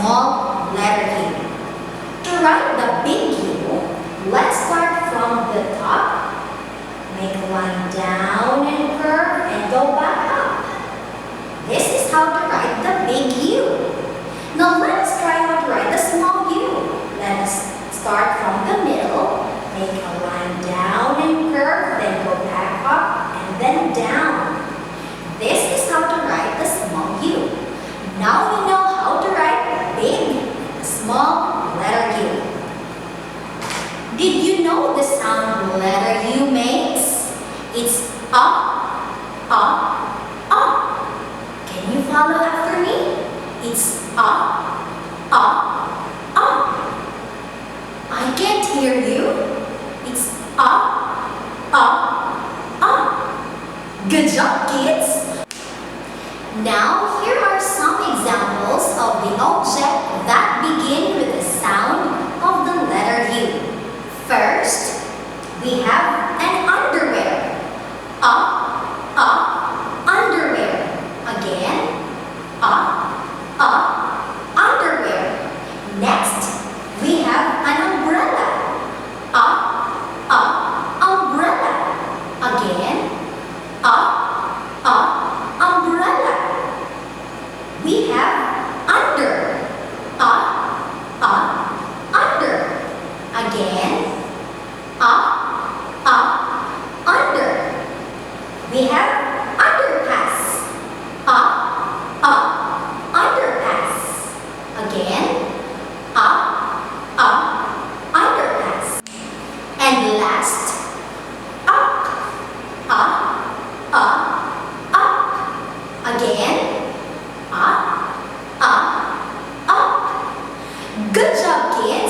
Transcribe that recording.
small letter U. To write the big U, let's start from the top. Make a line down and curve and go back up. This is how to write the big U. Now let us try how to write the small U. Let us start from the middle. Make a line down and curve, then go back up and then down. This is how to write the small U. Now we know how to write big, small letter U. Did you know the sound letter U makes? It's up, up, up. Can you follow after me? It's up, up, up. I can't hear you. It's up, up, up. Good job, kids! Now, here are some examples of the objects that begin with the sound of the letter U. First, we have an underwear. Up, up, underwear. Again, up, underwear. Next, we have an umbrella. Up, umbrella. Again, up, umbrella. We have under. Under. Again, up, under. We have underpass. Underpass. Again, up, underpass. And last, up. Again, up. Good job, kids!